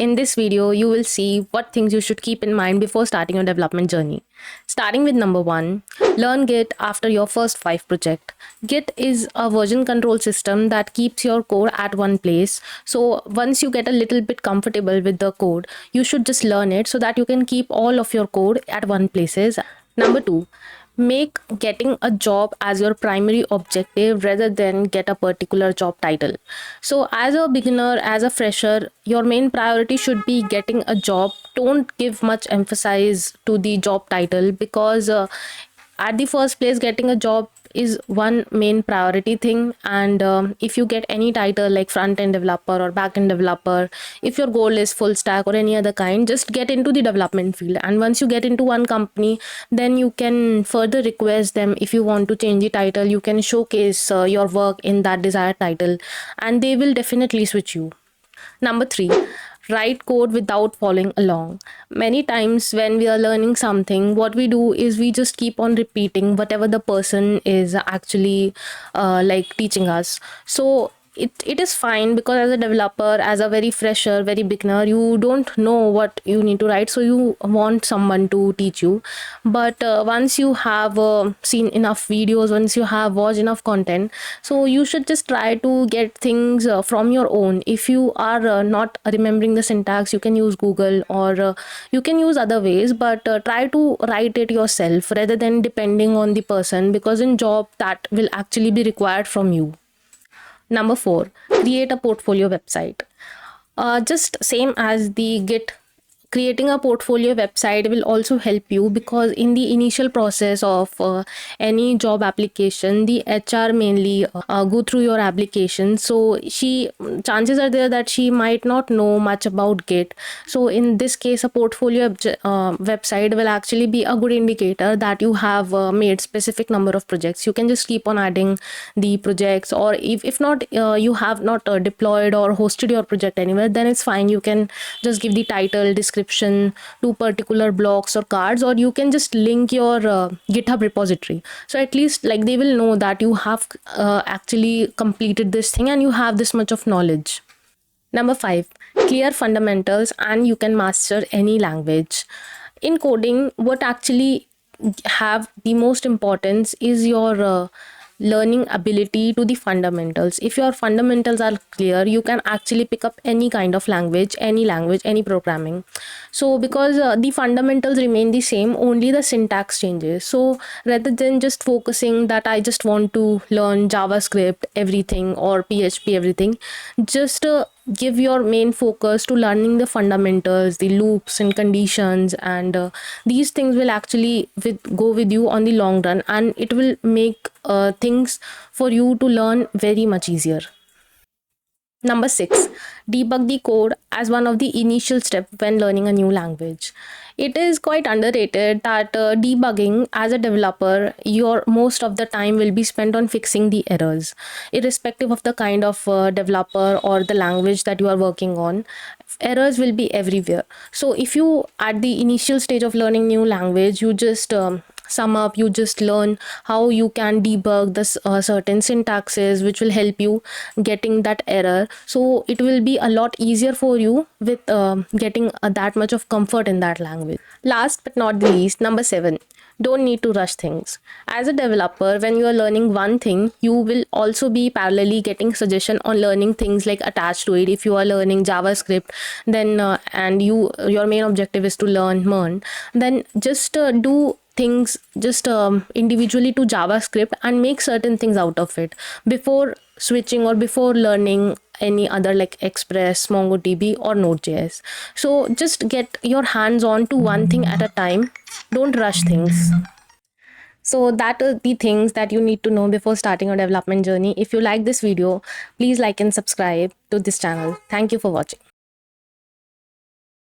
In this video, you will see what things you should keep in mind before starting your development journey. Starting with number one, learn Git after your first 5 projects. Git is a version control system that keeps your code at one place. So once you get a little bit comfortable with the code, you should just learn it so that you can keep all of your code at one places. Number two, make getting a job as your primary objective rather than get a particular job title. So as a beginner, as a fresher, your main priority should be getting a job. Don't give much emphasis to the job title, because at the first place, getting a job is one main priority thing. And if you get any title like front end developer or back end developer, if your goal is full stack or any other kind, just get into the development field. And once you get into one company, then you can further request them. If you want to change the title, you can showcase your work in that desired title, and they will definitely switch you. Number three, write code without following along. Many times when we are learning something, what we do is we just keep on repeating whatever the person is actually like teaching us. So it is fine, because as a developer, as a very fresher, very beginner, you don't know what you need to write, so you want someone to teach you. But once you have seen enough videos, once you have watched enough content, so you should just try to get things from your own. If you are not remembering the syntax, you can use Google, or you can use other ways, but try to write it yourself rather than depending on the person, because in job that will actually be required from you. Number four, create a portfolio website. Just same as the Git, creating a portfolio website will also help you, because in the initial process of any job application, the HR mainly go through your application. So chances are there that she might not know much about Git. So in this case, a portfolio website will actually be a good indicator that you have made specific number of projects. You can just keep on adding the projects, or if not, you have not deployed or hosted your project anywhere, then it's fine. You can just give the title, description to particular blocks or cards, or you can just link your GitHub repository. So at least like they will know that you have actually completed this thing and you have this much of knowledge. Number five, clear fundamentals and you can master any language. In coding, what actually have the most importance is your learning ability to the fundamentals. If your fundamentals are clear, you can actually pick up any kind of language, any programming. So because the fundamentals remain the same, only the syntax changes. So rather than just focusing that I just want to learn JavaScript everything or PHP everything, just give your main focus to learning the fundamentals, the loops and conditions, and these things will actually go with you on the long run, and it will make things for you to learn very much easier. Number six, debug the code as one of the initial steps when learning a new language. It is quite underrated that debugging as a developer, your most of the time will be spent on fixing the errors, irrespective of the kind of developer or the language that you are working on. Errors will be everywhere. So if you at the initial stage of learning new language, you just sum up, you just learn how you can debug this certain syntaxes, which will help you getting that error. So it will be a lot easier for you with getting that much of comfort in that language. Last but not the least, number seven, don't need to rush things. As a developer, when you are learning one thing, you will also be parallelly getting suggestion on learning things like attached to it. If you are learning JavaScript, then and your main objective is to learn MERN, then just do things just individually to JavaScript and make certain things out of it before switching or before learning any other like Express, MongoDB or Node.js. So just get your hands on to one thing at a time. Don't rush things. So that are the things that you need to know before starting your development journey. If you like this video, please like and subscribe to this channel. Thank you for watching.